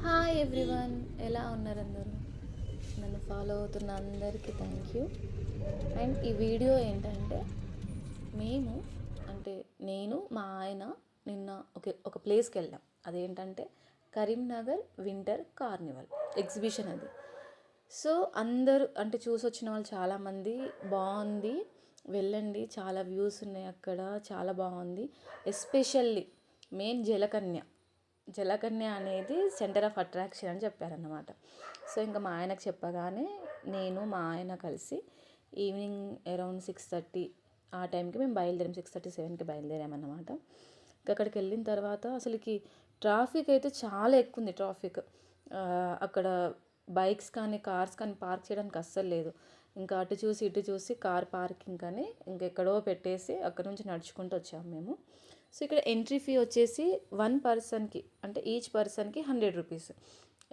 Hi everyone, ఎలా ఉన్నారు అందరూ? నన్ను ఫాలో అవుతున్న అందరికీ థ్యాంక్ యూ. అండ్ ఈ వీడియో ఏంటంటే మేము అంటే నేను మా ఆయన నిన్న ఒక ప్లేస్కి వెళ్ళాం. అదేంటంటే కరీంనగర్ వింటర్ కార్నివల్ ఎగ్జిబిషన్ అది. సో అందరూ అంటే చూసి వచ్చిన వాళ్ళు చాలామంది బాగుంది, వెళ్ళండి, చాలా వ్యూస్ ఉన్నాయి అక్కడ, చాలా బాగుంది. ఎస్పెషల్లీ మెయిన్ జలకన్య అనేది సెంటర్ ఆఫ్ అట్రాక్షన్ అని చెప్పారన్నమాట. సో ఇంకా మా ఆయనకు చెప్పగానే నేను మా ఆయన కలిసి ఈవినింగ్ అరౌండ్ 6:30 ఆ టైంకి మేము బయలుదేరాం. 6:37కి బయలుదేరామన్నమాట. ఇంకా అక్కడికి వెళ్ళిన తర్వాత అసలుకి ట్రాఫిక్ అయితే చాలా ఎక్కువ ఉంది. అక్కడ బైక్స్ కానీ కార్స్ కానీ పార్క్ చేయడానికి అస్సలు లేదు. ఇంకా అటు చూసి ఇటు చూసి కార్ పార్కింగ్ కానీ ఇంకెక్కడో పెట్టేసి అక్కడ నుంచి నడుచుకుంటూ వచ్చాము మేము. సో ఇక్కడ ఎంట్రీ ఫీ వచ్చేసి 1 పర్సన్కి అంటే ఈచ్ పర్సన్కి 100 రూపీస్.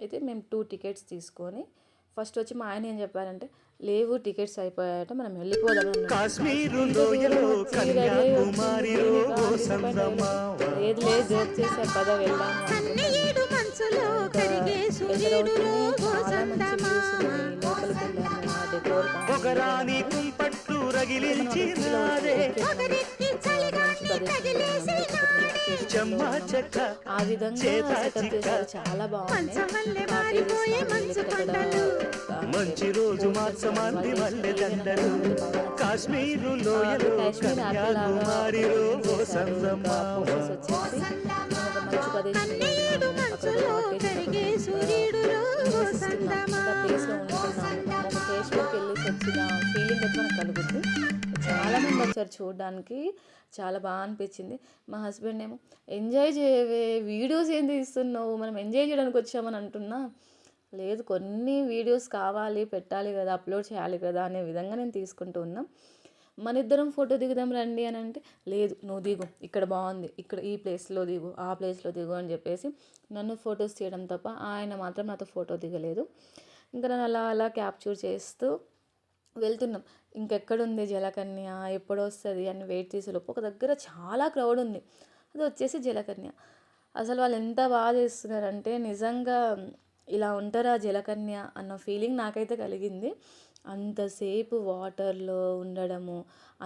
అయితే మేము 2 టికెట్స్ తీసుకొని ఫస్ట్ వచ్చి మా ఆయన ఏం చెప్పారంటే, లేవు టికెట్స్ అయిపోయాయట, మనం వెళ్ళిపోదాం లేదు లేదు జోక్ చేశారు, పద వెళ్దాము ఆ విధంగా సెటప్ చేశారు. చాలా బాగుంది. మంచి రోజు మార్చమంది వల్లె దండలు కాశ్మీరు లోయలో కన్యాకుమారిలో ఫీలింగ్ అయితే మనకు కలుగుద్ది. చాలామంది వచ్చారు చూడడానికి, చాలా బాగా అనిపించింది. మా హస్బెండ్ ఏమో ఎంజాయ్ చేయవే, వీడియోస్ ఏం తీస్తున్నావు, మనం ఎంజాయ్ చేయడానికి వచ్చామని అంటున్నా. లేదు, కొన్ని వీడియోస్ కావాలి, పెట్టాలి కదా, అప్లోడ్ చేయాలి కదా అనే విధంగా నేను తీసుకుంటూ ఉన్నా. మన ఇద్దరం ఫోటో దిగుదాం రండి అని అంటే, లేదు నువ్వు దిగు, ఇక్కడ బాగుంది, ఇక్కడ ఈ ప్లేస్లో దిగు, ఆ ప్లేస్లో దిగు అని చెప్పేసి నన్ను ఫొటోస్ తీయడం తప్ప ఆయన మాత్రం నాతో ఫోటో దిగలేదు. ఇంకా నన్ను అలా అలా క్యాప్చర్ చేస్తూ వెళ్తున్నాం. ఇంకెక్కడుంది జలకన్య, ఎప్పుడు వస్తుంది అని వెయిట్ చేసేలోపు ఒక దగ్గర చాలా క్రౌడ్ ఉంది. అది వచ్చేసి జలకన్య. అసలు వాళ్ళు ఎంత బాగా చేస్తున్నారంటే నిజంగా ఇలా ఉంటారా జలకన్య అన్న ఫీలింగ్ నాకైతే కలిగింది. అంతసేపు వాటర్లో ఉండడము,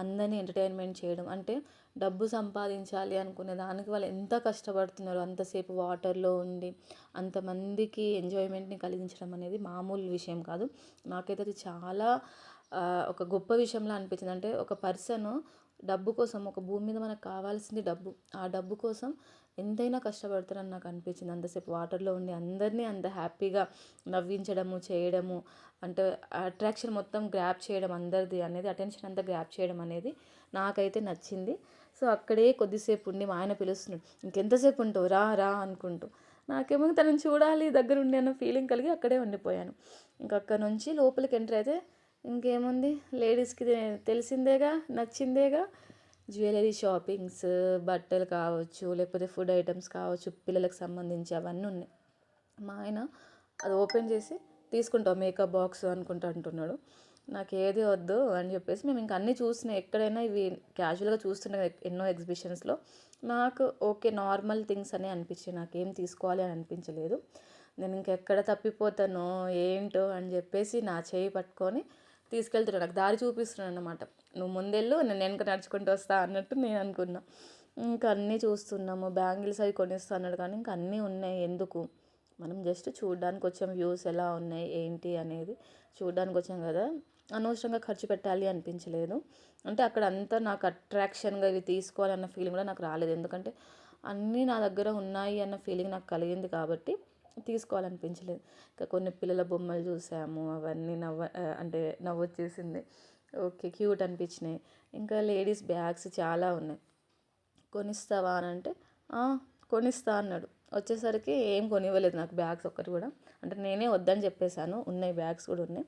అందరినీ ఎంటర్టైన్మెంట్ చేయడం, అంటే డబ్బు సంపాదించాలి అనుకునే దానికి వాళ్ళు ఎంత కష్టపడుతున్నారో, అంతసేపు వాటర్లో ఉండి అంతమందికి ఎంజాయ్మెంట్ని కలిగించడం అనేది మామూలు విషయం కాదు. నాకైతే అది చాలా ఒక గొప్ప విషయంలా అనిపించింది. అంటే ఒక పర్సన్ డబ్బు కోసం, ఒక భూమి మీద మనకు కావాల్సింది డబ్బు, ఆ డబ్బు కోసం ఎంతైనా కష్టపడతారని నాకు అనిపించింది. అంతసేపు వాటర్లో ఉండి అందరినీ అంత హ్యాపీగా నవ్వించడము, చేయడము, అంటే అట్రాక్షన్ మొత్తం గ్రాప్ చేయడం, అందరిది అనేది అటెన్షన్ అంతా గ్రాప్ చేయడం అనేది నాకైతే నచ్చింది. సో అక్కడే కొద్దిసేపు ఉండి మా ఆయన పిలుస్తున్నాడు, ఇంకెంతసేపు ఉంటావు, రా రా అనుకుంటూ. నాకేమో తనని చూడాలి దగ్గరుండి అన్న ఫీలింగ్ కలిగి అక్కడే ఉండిపోయాను. ఇంకా అక్కడ నుంచి లోపలికి ఎంటర్ అయితే ఇంకేముంది, లేడీస్కి తెలిసిందేగా, నచ్చిందేగా, జ్యువెలరీ షాపింగ్స్, బట్టలు కావచ్చు, లేకపోతే ఫుడ్ ఐటమ్స్ కావచ్చు, పిల్లలకు సంబంధించి అవన్నీ ఉన్నాయి. మా ఆయన అది ఓపెన్ చేసి తీసుకుంటాం మేకప్ బాక్స్ అనుకుంటా అంటున్నాడు. నాకు ఏది వద్దు అని చెప్పేసి మేము ఇంకా అన్నీ చూసినాయి. ఎక్కడైనా ఇవి క్యాజువల్గా చూస్తున్నాయి ఎన్నో ఎగ్జిబిషన్స్లో. నాకు ఓకే నార్మల్ థింగ్స్ అనే అనిపించాయి, నాకేం తీసుకోవాలి అని అనిపించలేదు. నేను ఇంకెక్కడ తప్పిపోతానో ఏంటో అని చెప్పేసి నా చేయి పట్టుకొని తీసుకెళ్తున్నాడు, నాకు దారి చూపిస్తున్నాడు అన్నమాట. నువ్వు ముందెళ్ళు, నేను వెనక నడుచుకుంటూ వస్తా అన్నట్టు నేను అనుకున్నా. ఇంకా అన్నీ చూస్తున్నాము. బ్యాంగిల్స్ అవి కొనిస్తా అన్నాడు, కానీ ఇంకా అన్నీ ఉన్నాయి, ఎందుకు, మనం జస్ట్ చూడడానికి వచ్చాం, వ్యూస్ ఎలా ఉన్నాయి ఏంటి అనేది చూడడానికి వచ్చాం కదా, అనవసరంగా ఖర్చు పెట్టాలి అనిపించలేదు. అంటే అక్కడ అంతా నాకు అట్రాక్షన్గా ఇవి తీసుకోవాలి అన్న ఫీలింగ్ కూడా నాకు రాలేదు. ఎందుకంటే అన్నీ నా దగ్గర ఉన్నాయి అన్న ఫీలింగ్ నాకు కలిగింది కాబట్టి తీసుకోవాలనిపించలేదు. ఇంకా కొన్ని పిల్లల బొమ్మలు చూసాము, అవన్నీ అంటే నవ్వొచ్చేసింది. Okay cute అనిపించినాయి. ఇంకా లేడీస్ బ్యాగ్స్ చాలా ఉన్నాయి. కొనిస్తావా అని అంటే కొనిస్తా అన్నాడు. వచ్చేసరికి ఏం కొనివ్వలేదు నాకు బ్యాగ్స్ ఒక్కటి కూడా. అంటే నేనే వద్దని చెప్పేశాను, ఉన్నాయి బ్యాగ్స్ కూడా ఉన్నాయి.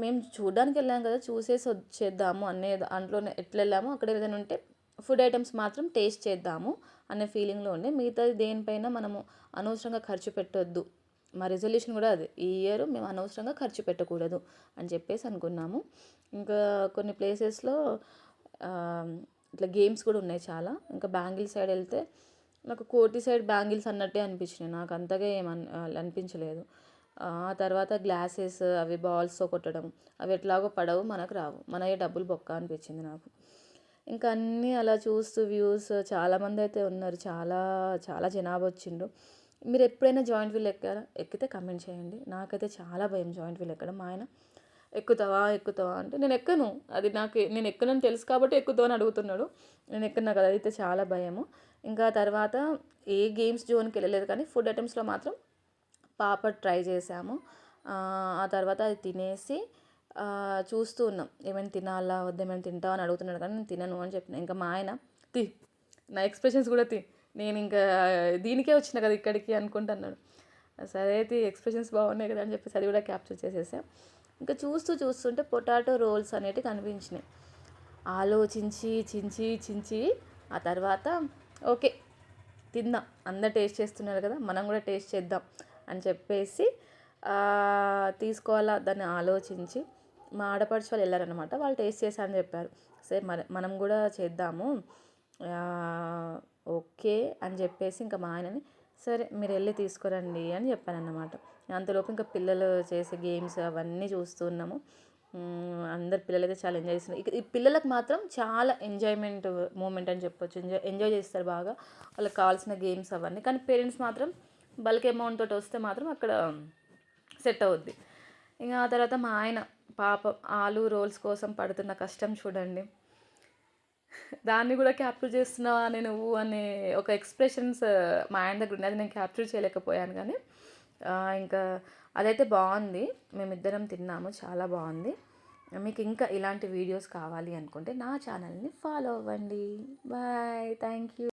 మేము చూడడానికి వెళ్ళాం కదా, చూసేసి వచ్చేద్దాము అనే దాంట్లోనే ఎట్లా వెళ్ళామో అక్కడ ఏదైనా ఉంటే ఫుడ్ ఐటమ్స్ మాత్రం టేస్ట్ చేద్దాము అనే ఫీలింగ్లో ఉండే, మిగతాది దేనిపైన మనము అనవసరంగా ఖర్చు పెట్టొద్దు. మా రెజల్యూషన్ కూడా అది, ఈ ఇయర్ మేము అనవసరంగా ఖర్చు పెట్టకూడదు అని చెప్పేసి అనుకున్నాము. ఇంకా కొన్ని ప్లేసెస్లో ఇట్లా గేమ్స్ కూడా ఉన్నాయి చాలా. ఇంకా బ్యాంగిల్ సైడ్ వెళ్తే నాకు కోటి సైడ్ బ్యాంగిల్స్ అన్నట్టే అనిపించినాయి, నాకు అంతగా అనిపించలేదు. ఆ తర్వాత గ్లాసెస్ అవి బాల్స్తో కొట్టడం, అవి ఎట్లాగో పడవు, మనకు రావు, మనయే డబ్బులు బొక్క అనిపించింది నాకు. ఇంకా అన్నీ అలా చూస్తూ వ్యూస్, చాలామంది అయితే ఉన్నారు, చాలా చాలా జనాభా వచ్చిండ్రు. మీరు ఎప్పుడైనా జాయింట్ వీల్ ఎక్కారా? ఎక్కితే కమెంట్ చేయండి. నాకైతే చాలా భయం జాయింట్ వీల్ ఎక్కడం. మా ఆయన ఎక్కుతావా ఎక్కుతావా అంటే నేను ఎక్కను, అది నాకు నేను ఎక్కనని తెలుసు కాబట్టి ఎక్కుతావు అని అడుగుతున్నాడు. నేను ఎక్కను, నాకు అదైతే చాలా భయము. ఇంకా తర్వాత ఏ గేమ్స్ జోన్కి వెళ్ళలేదు, కానీ ఫుడ్ ఐటమ్స్లో మాత్రం పాపడ్ ట్రై చేసాము. ఆ తర్వాత అది తినేసి చూస్తూ ఉన్నాం, ఏమైనా తినాలా వద్దా, ఏమైనా తింటావా అని అడుగుతున్నాడు, కానీ నేను తినను అని చెప్పిన. ఇంకా మా ఆయన తి నా ఎక్స్ప్రెషన్స్ కూడా నేను ఇంకా దీనికే వచ్చిన కదా ఇక్కడికి అనుకుంటున్నాడు. సరే అయితే ఎక్స్ప్రెషన్స్ బాగున్నాయి కదా అని చెప్పేసి అది కూడా క్యాప్చర్ చేసేసాం. ఇంకా చూస్తుంటే పొటాటో రోల్స్ అనేటివి కనిపించినాయి. ఆలోచించి చించి ఆ తర్వాత ఓకే తిందాం, అందరు టేస్ట్ చేస్తున్నారు కదా, మనం కూడా టేస్ట్ చేద్దాం అని చెప్పేసి తీసుకోవాలా దాన్ని ఆలోచించి, మా ఆడపడుచు వాళ్ళు వెళ్ళారనమాట, వాళ్ళు టేస్ట్ చేశారని చెప్పారు. సరే మనం కూడా చేద్దాము ఓకే అని చెప్పేసి ఇంకా మా ఆయనని సరే మీరు వెళ్ళి తీసుకురండి అని చెప్పాను అన్నమాట. అంతలోపు ఇంకా పిల్లలు చేసే గేమ్స్ అవన్నీ చూస్తున్నాము. అందరు పిల్లలు అయితే చాలా ఎంజాయ్ చేస్తున్నారు. ఇక ఈ పిల్లలకు మాత్రం చాలా ఎంజాయ్మెంట్ మూమెంట్ అని చెప్పొచ్చు. ఎంజాయ్ చేస్తారు బాగా, వాళ్ళకి కావాల్సిన గేమ్స్ అవన్నీ. కానీ పేరెంట్స్ మాత్రం బల్క్ అమౌంట్ తోటి వస్తే మాత్రం అక్కడ సెట్ అవుద్ది. ఇంకా ఆ తర్వాత మా ఆయన పాపం ఆలు రోల్స్ కోసం పడుతున్న కష్టం చూడండి. దాన్ని కూడా క్యాప్చర్ చేస్తున్నావా అని నువ్వు అనే ఒక ఎక్స్ప్రెషన్స్ మా ఆయన దగ్గర ఉంది, అది నేను క్యాప్చర్ చేయలేకపోయాను. కానీ ఇంకా అదైతే బాగుంది, మేమిద్దరం తిన్నాము, చాలా బాగుంది. మీకు ఇంకా ఇలాంటి వీడియోస్ కావాలి అనుకుంటే నా ఛానల్ని ఫాలో అవ్వండి. Bye, thank you.